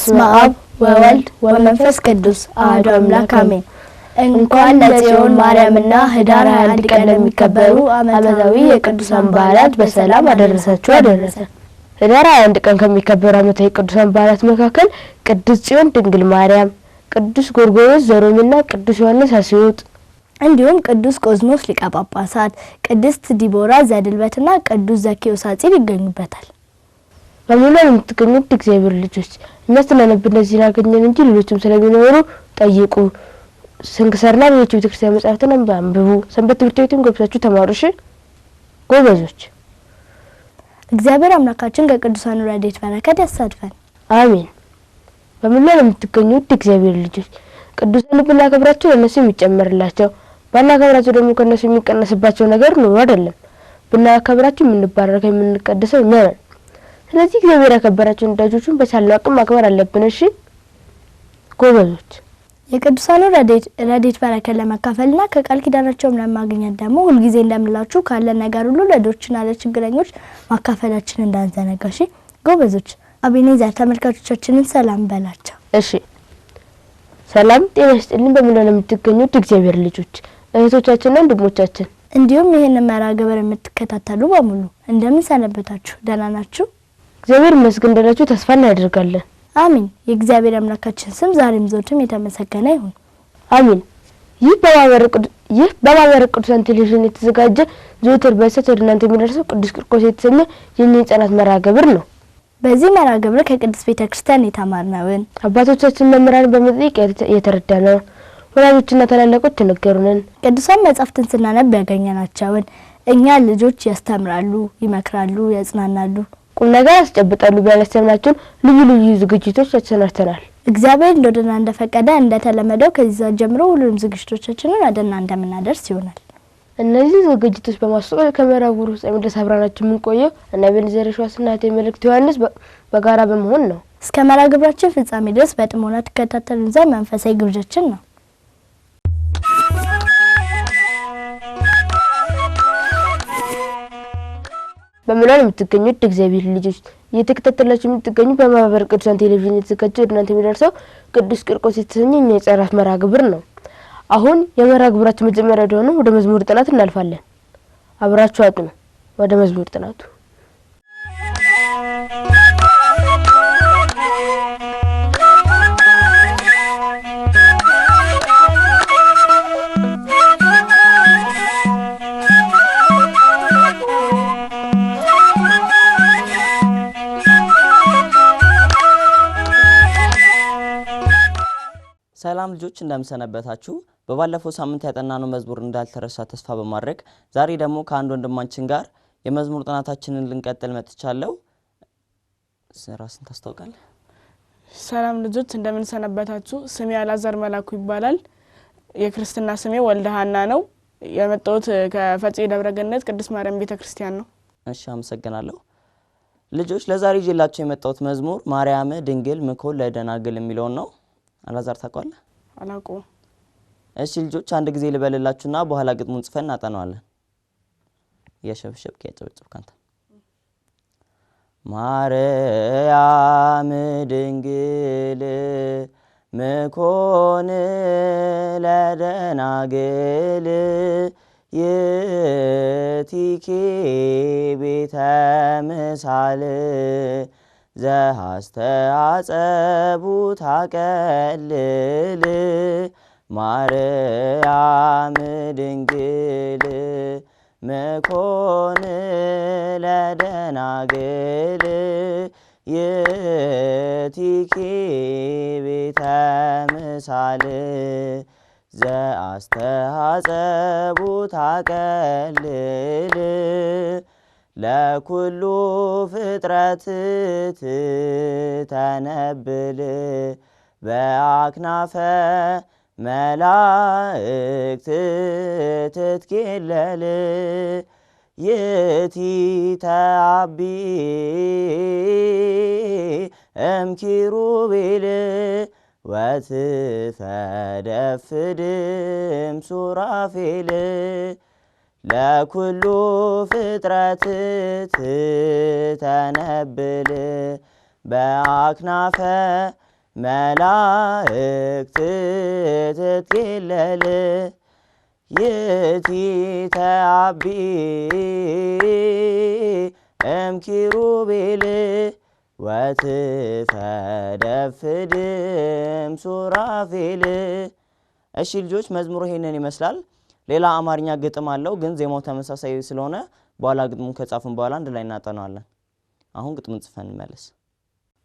በስመ አብ ወወልድ ወመንፈስ ቅዱስ አሐዱ አምላክ አሜን። እንኳን ለጽዮን ማርያምና ህዳር 21 ቀን ለሚከበሩ ዓመታዊ የቅዱሳን በዓላት በሰላም አደረሳችሁ አደረሰ። ህዳር 21 ቀን ከሚከበሩ ዓመታዊ የቅዱሳን በዓላት መካከል ቅድስት ጽዮን ድንግል ማርያም፣ ቅዱስ ጎርጎርዮስ ዘሮምና ቅዱስ ዮሐንስ አስዮጥ እንዲሁም ቅዱስ ቆዝሞስ ሊቀ ጳጳሳት፣ ቅድስት ዲቦራ ዘድልበትና ቅዱስ ዘኬዎስ አጺር ይገኙበታል። በመላው የምትገኙት እግዚአብሔር ልጆች እናስተናነብ እነዚህን አገኘን እንጂ ሌሎችም ስለሚኖሩ ጠይቁ። ስንክሳርና ሌሎች ቤተክርስቲያን መጻሕፍትን አንብቡ። ሰንበት ትምህርት ቤትም ገብታችሁ ተማሩ። እሺ ጎበዞች። እግዚአብሔር አምላካችን ከቅዱሳኑ ረድኤት በረከት ያሳትፈን። አሜን። በመላው የምትገኙት እግዚአብሔር ልጆች ቅዱሳን ብናከብራቸው ለነሱ የሚጨመርላቸው ባናከብራቸው ደግሞ ከነሱ የሚቀነስባቸው ነገር ነው አይደለም። ብናከብራቸው የምንባረከው የምንቀደሰው እኛ ነን። ስለዚህ እግዚአብሔር ያከበራቸውን ወዳጆቹን በቻልነው አቅም ማክበር አለብን። እሺ ጎበዞች። የቅዱሳኑ ረድኤት በረከት ለመካፈልና ከቃል ኪዳናቸውም ለማግኘት ደግሞ ሁልጊዜ እንደምላችሁ ካለን ነገር ሁሉ ለድሆችና ለችግረኞች ማካፈላችን እንዳንዘነጋ። እሺ ጎበዞች። አቤኔዘር ተመልካቾቻችንን ሰላም በላቸው። እሺ ሰላም ጤና ይስጥልኝ። በመላው የምትገኙት እግዚአብሔር ልጆች እህቶቻችንና ወንድሞቻችን እንዲሁም ይሄንን መርሃ ግብር የምትከታተሉ በሙሉ እንደምን ሰነበታችሁ? ደህና ናችሁ? እግዚአብሔር ይመስገን ደህናችሁ ተስፋ እናደርጋለን። አሜን። የእግዚአብሔር አምላካችን ስም ዛሬም ዘወትርም የተመሰገነ ይሁን። አሜን። ይህ በማህበረ ቅዱሳን ቴሌቪዥን የተዘጋጀ ዘወትር በሰዓት ወደ እናንተ የሚደርሰው ቅዱስ ቂርቆስ የተሰኘ የኛ የሕፃናት መርሃ ግብር ነው። በዚህ መርሃ ግብር ከቅድስት ቤተክርስቲያን የተማርነውን አባቶቻችን መምህራን በመጠየቅ የተረዳነውን ወላጆችና ታላላቆች ነገሩንን ቅዱሳን መጻሕፍትን ስናነብ ያገኘናቸውን እኛ ልጆች ያስተምራሉ፣ ይመክራሉ፣ ያጽናናሉ፣ ቁም ነገር ያስጨብጣሉ ያላሰብናቸውን ልዩ ልዩ ዝግጅቶች አሰናድተናል። እግዚአብሔር እንደወደደና እንደፈቀደ እንደተለመደው ከዚህ ሰዓት ጀምሮ ሁሉንም ዝግጅቶቻችንን ወደ እናንተ የምናደርስ ይሆናል። እነዚህ ዝግጅቶች በማስተዋል ከመራቡ ውስጥ ድረስ አብራናችሁ የምንቆየው እና አቤኔዘር የሸዋስና መልእክት ዮሐንስ በጋራ በመሆን ነው። እስከ መርሃ ግብራችን ፍጻሜ ድረስ በጥሞና ተከታተሉን ዘንድ መንፈሳዊ ግብዣችን ነው። በመላው የምትገኙት እግዚአብሔር ልጆች እየተከታተላችሁ የምትገኙ በማህበረ ቅዱሳን ቴሌቪዥን የተዘጋጀ ወደ እናንተ የሚደርሰው ቅዱስ ቂርቆስ የተሰኘ የኛ የሕፃናት መርሃ ግብር ነው። አሁን የመርሃ ግብራችን መጀመሪያ ወደሆነው ወደ መዝሙር ጥናት እናልፋለን። አብራችሁ አጥኑ። ወደ መዝሙር ጥናቱ ሰላም ልጆች እንደምሰነበታችሁ። በባለፈው ሳምንት ያጠናነው መዝሙር እንዳልተረሳ ተስፋ በማድረግ ዛሬ ደግሞ ከአንድ ወንድማችን ጋር የመዝሙር ጥናታችንን ልንቀጥል መጥቻለሁ። ራስን ታስተዋውቃለህ? ሰላም ልጆች እንደምንሰነበታችሁ። ስሜ አላዛር መላኩ ይባላል። የክርስትና ስሜ ወልደሃና ነው። የመጣሁት ከፈጼ ደብረገነት ቅድስት ማርያም ቤተክርስቲያን ነው። እሺ አመሰግናለሁ። ልጆች ለዛሬ ይዤላችሁ የመጣሁት መዝሙር ማርያም ድንግል ምኮን ለደናግል የሚለው ነው። አላዛር ታውቃለህ? አላውቀውም። እሺ ልጆች አንድ ጊዜ ልበልላችሁና በኋላ ግጥሙን ጽፈን እናጠናዋለን። የሸብሸብክ ያጨብጭብ ካንተ ማርያም ድንግል ምኮን ለደናግል ይእቲኪ ቤተ ምሳል ዘሐስተአጸቡ ታቀልል ማርያም ድንግል ምኮን ለደናግል ይእቲኪ ቤተ ምሳል ዘሐስተአጸቡ ታቀልል ለኩሉ ፍጥረት ትተነብል በአክናፈ መላእክት ትትኬለል ይእቲ ተአቢ እምኪሩቤል ወትፈደፍድም ሱራፌል ለኩሉ ፍጥረት ትተነብል በአክናፈ መላእክት ትትኬለል ይእቲ ተአቢ እምኪሩቤል ወትፈደፍድም ሱራፌል። እሺ ልጆች መዝሙሩ ይሄንን ይመስላል። ሌላ አማርኛ ግጥም አለው ግን ዜማው ተመሳሳይ ስለሆነ በኋላ ግጥሙን ከጻፍን በኋላ አንድ ላይ እናጠናዋለን። አሁን ግጥሙን ጽፈን እንመለስ።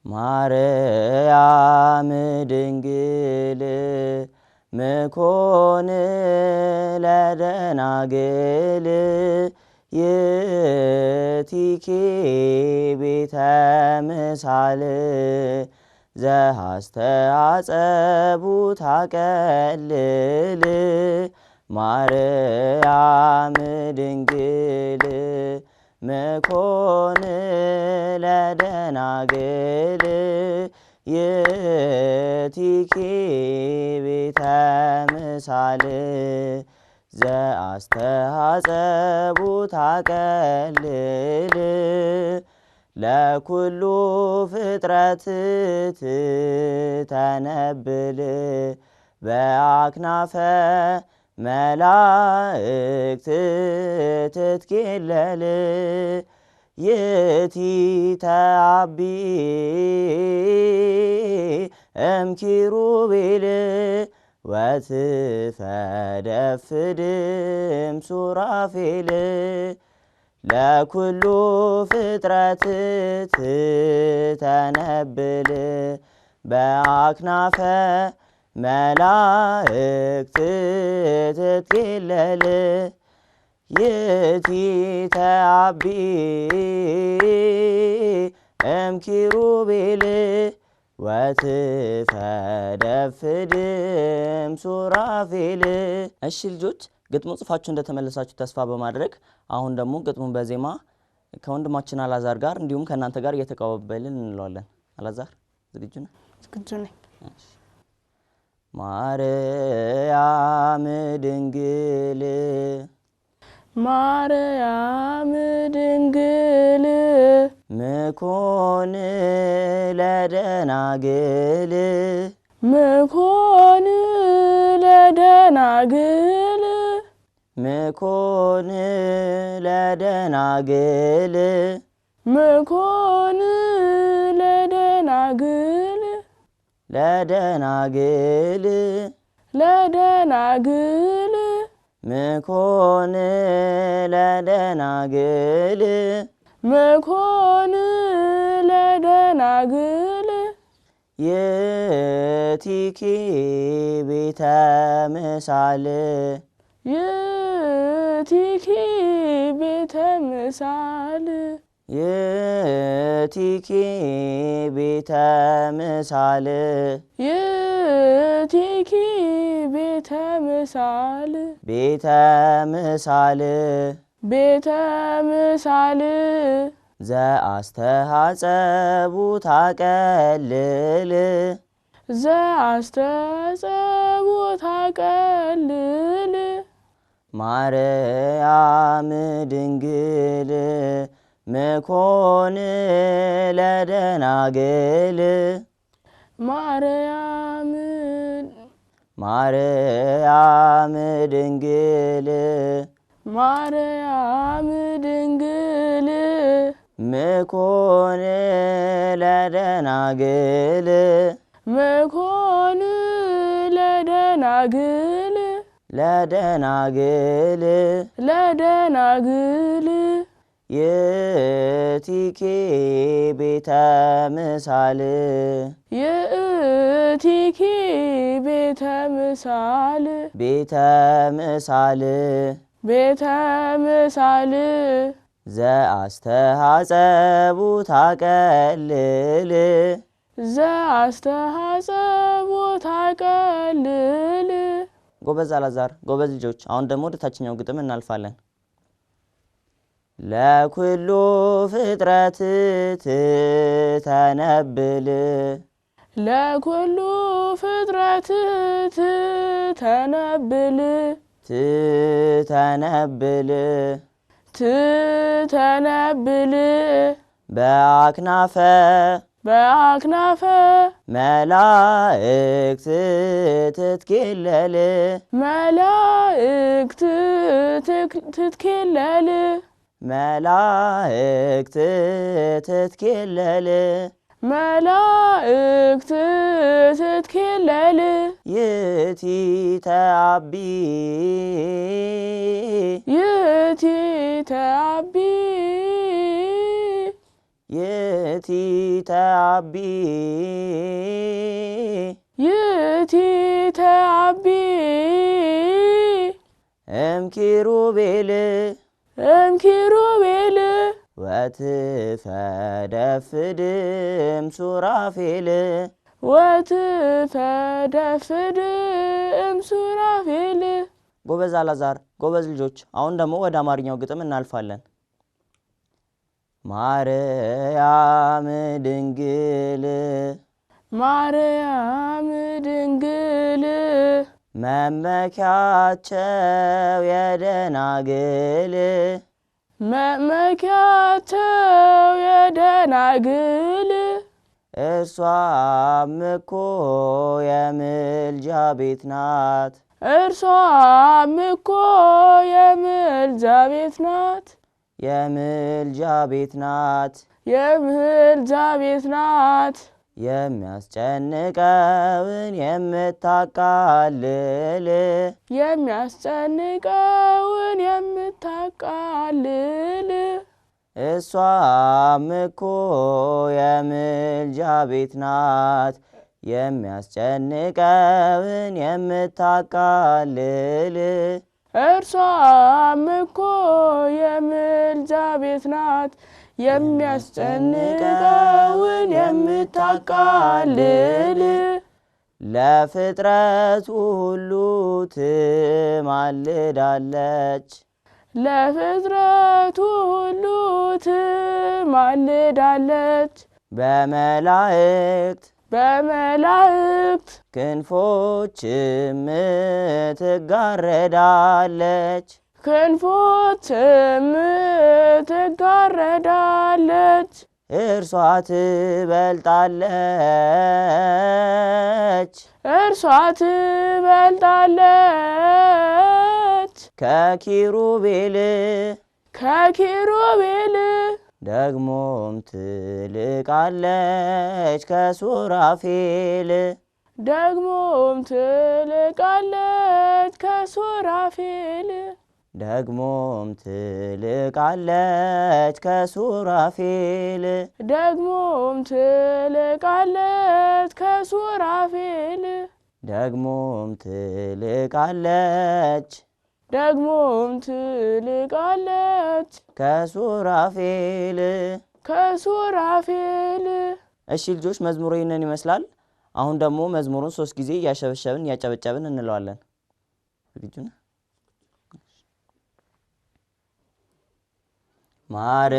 ማርያም ድንግል ምኮን ለደናግል ይእቲኪ ቤተ ምሳል ዘሐስተአጸቡ ታቀልል ማርያም ድንግል ምኮን ለደናግል ይእቲኪ ቤተ ምሳል ዘአስተሐጸቡ ታቀልል ለኩሉ ፍጥረት ትተነብል በአክናፈ መላእክት ትትኬለል ይእቲ ተአቢ እምኪሩቤል ወትፈደፍድም ሱራፌል ለኩሉ ፍጥረት ትተነብል በአክናፈ መላእክት ትትኬለል ይእቲ ተአቢ እምኪሩቤል ወትፈደፍድም ሱራፌል። እሺ ልጆች ግጥሙ ጽፋችሁ እንደተመለሳችሁ ተስፋ በማድረግ አሁን ደግሞ ግጥሙን በዜማ ከወንድማችን አላዛር ጋር እንዲሁም ከእናንተ ጋር እየተቀባበልን እንለዋለን። አላዛር ዝግጁ ነህ? ዝግጁ ነኝ። ማርያም ድንግል ማርያም ድንግል ምኮን ለደናግል ምኮን ለደናግል ምኮን ለደናግል ምኮን ለደናግል ለደናግል ለደናግል ምኮን ለደናግል ምኮን ለደናግል ይእቲኪ ቤተ ምሳል ይእቲኪ ቤተ ምሳል ይእቲኪ ቤተ ምሳል ይእቲኪ ቤተ ምሳል ቤተ ምሳል ቤተ ምሳል ዘአስተሐጸቡ ታቀልል ዘአስተሐጸቡ ታቀልል ማርያም ድንግል ምኮን ለደናግል ማርያም ድንግል ማርያም ድንግል ምኮን ለደናግል ምኮን ለደናግል ለደናግል ለደናግል ይእቲኪ ቤተ ምሳል ይእቲኪ ቤተ ምሳል ቤተ ምሳል ቤተ ምሳል ዘአስተሐጸቡ ታቀልል ዘአስተሐጸቡ ታቀልል። ጎበዝ አላዛር፣ ጎበዝ ልጆች። አሁን ደግሞ ወደ ታችኛው ግጥም እናልፋለን። ለኩሉ ፍጥረት ትተነብል ለኩሉ ፍጥረት ትተነብል ትተነብል ትተነብል በአክናፈ በአክናፈ መላእክት ትትኬለል መላእክት ትትኬለል መላእክት ትትኬለል መላእክት ትትኬለል ይእቲ ተአቢ ይእቲ ተአቢ ይእቲ ተአቢ ይእቲ ተአቢ እምኪሩቤል እምኪሩቤል ወትፈደፍድም ሱራፌል ወትፈደፍድም ሱራፌል። ጎበዝ አላዛር፣ ጎበዝ ልጆች። አሁን ደግሞ ወደ አማርኛው ግጥም እናልፋለን። ማርያም ድንግል ማርያም ድንግል መመኪያቸው የደናግል መመኪያቸው የደናግል እርሷም እኮ የምልጃ ቤት ናት እርሷም እኮ የምልጃ ቤት ናት የምልጃ ቤት ናት የምልጃ ቤት ናት የሚያስጨንቀውን የምታቃልል የሚያስጨንቀውን የምታቃልል እሷም እኮ የምልጃ ቤት ናት የሚያስጨንቀውን የምታቃልል እርሷም እኮ የምልጃ ቤት ናት የሚያስጨንቀውን የምታቃልል ለፍጥረት ሁሉ ትማልዳለች ለፍጥረቱ ሁሉ ትማልዳለች በመላእክት በመላእክት ክንፎችም ትጋረዳለች ክንፎችም ትጋረዳለች እርሷ ትበልጣለች እርሷ ትበልጣለች ከኪሩቤል ከኪሩቤል ደግሞም ትልቃለች ከሱራፌል ደግሞም ትልቃለች ከሱራፌል ደግሞም ትልቃለች ከሱራፌል ደግሞም ትልቃለች ከሱራፌል ደግሞም ትልቃለች ደግሞም ትልቃለች ከሱራፌል ከሱራፌል። እሺ ልጆች መዝሙሩ ይህንን ይመስላል። አሁን ደግሞ መዝሙሩን 3 ጊዜ እያሸበሸብን እያጨበጨብን እንለዋለን። ዝግጁ ነህ?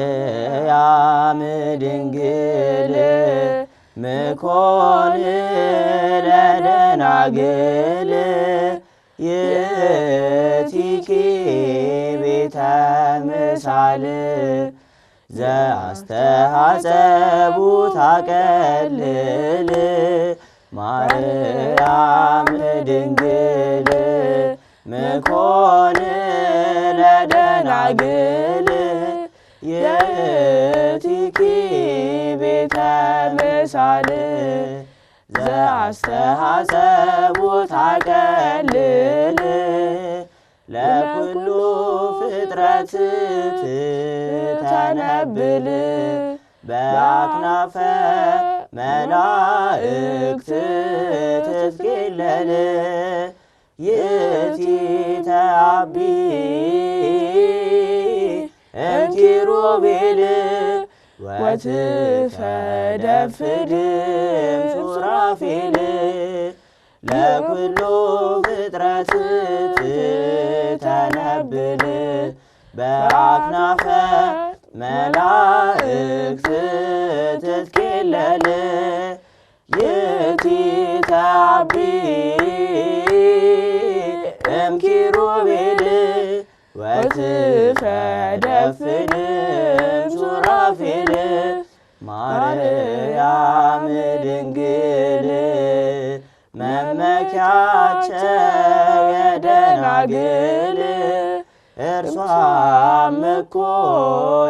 ማርያም ድንግል ምኮን ለደናግል ይእቲኪ ቤተ ምሳል ዘአስተሐጸቡ ታቀልል ማርያም ድንግል ምኮን ለደናግል ይእቲኪ ቤተ ምሳል ዘአስተሐጸቡ ታቀልል ለኩሉ ፍጥረት ትተነብል በአክናፈ መላእክት ትትኬለል ይእቲ ተአቢ እምኪሩቤል ወትፈደፍድም ሱራፌል ለኩሉ ፍጥረት ትተነብል በአክናፈ መላእክት ትትኬለል ይእቲ ተአቢ እምኪሩቤል ወትፈደፍድም ሱራፌል ማርያም ድንግል መመኪያቸው የደናግል እርሷም እኮ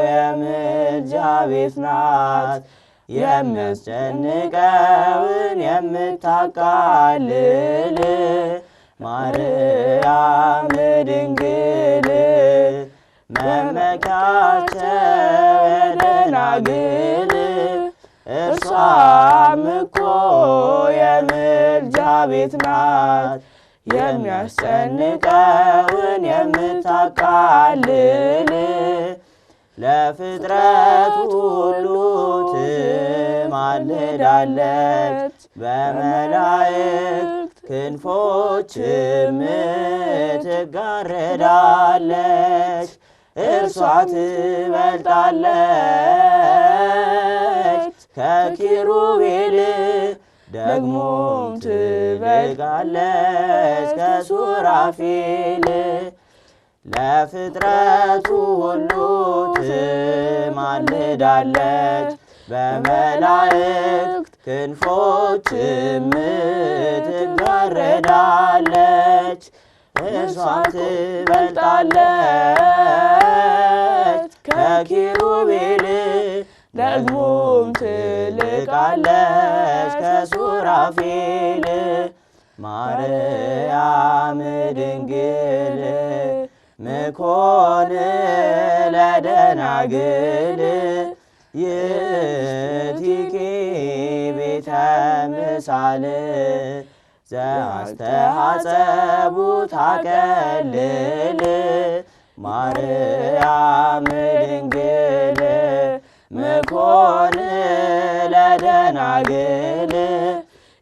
የምልጃ ቤት ናት የሚያስጨንቀውን የምታቃልል ማርያም ድንግል መመኪያቸው የደናግል እርሷም እኮ የምልጃ ቤት ናት የሚያስጨንቀውን የምታቃልል ለፍጥረት ሁሉ ትማልዳለች በመላእክት ክንፎችም ትጋረዳለች እርሷ ትበልጣለች ከኪሩቤል ደግሞም ትበልጣለች ከሱራፌል ለፍጥረቱ ሁሉ ትማልዳለች በመላእክት ክንፎችም ትጋረዳለች እርሷ ትበልጣለች ከኪሩቤል ደግሞም ትልቃለች ከሱራፌል ማርያም ድንግል ምኮን ለደናግል ይእቲኪ ቤተ ምሳል ዘአስተሐጸቡ ታቀልል ማርያም ድንግል ምኮን ለደናግል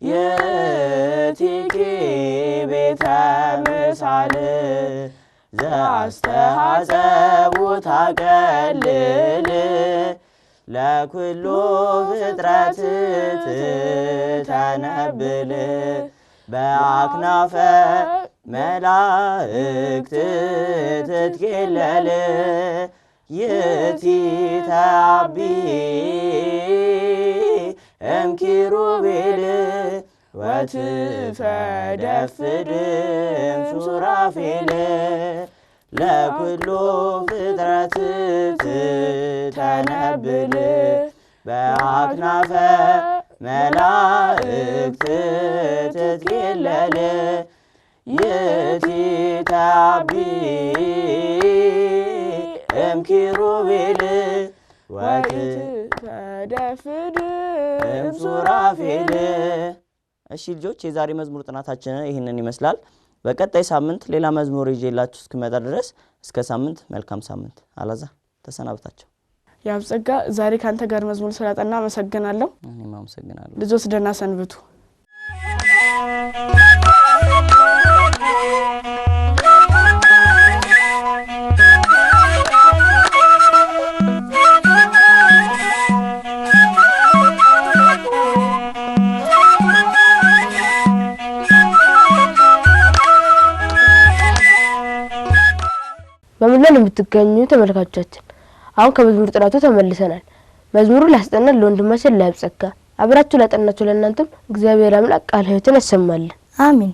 ይእቲኪ ቤተ ምሳል ዘአስተሐጸቡ ታቀልል ለኩሉ ፍጥረት ትተነብል በአክናፈ መላእክት ትትኬለል ይእቲ ተአቢ እምኪሩቤል ወትፈደፍድ እምሱራፌል ለኩሉ ፍጥረት ትተነብል በአክናፈ መላእክት ትትኬለል ይእቲ ተአቢ እምኪሩቤል ወትፈደፍድ እምሱራፌል። እሺ ልጆች የዛሬ መዝሙር ጥናታችን ይህንን ይመስላል። በቀጣይ ሳምንት ሌላ መዝሙር ይዤላችሁ እስክመጣ ድረስ እስከ ሳምንት መልካም ሳምንት። አላዛር ተሰናብታችሁ። ያብጸጋ ዛሬ ካንተ ጋር መዝሙር ስለጠና አመሰግናለሁ። እኔም አመሰግናለሁ። ልጆች ደህና ሰንብቱ። በመላው የምትገኙ ተመልካቾቻችን አሁን ከመዝሙር ጥናቱ ተመልሰናል። መዝሙሩ ላስጠናን ለወንድማችን ለያብጸጋ አብራችሁ ላጠናችሁ ለእናንተም እግዚአብሔር አምላክ ቃል ሕይወትን ያሰማልን። አሜን።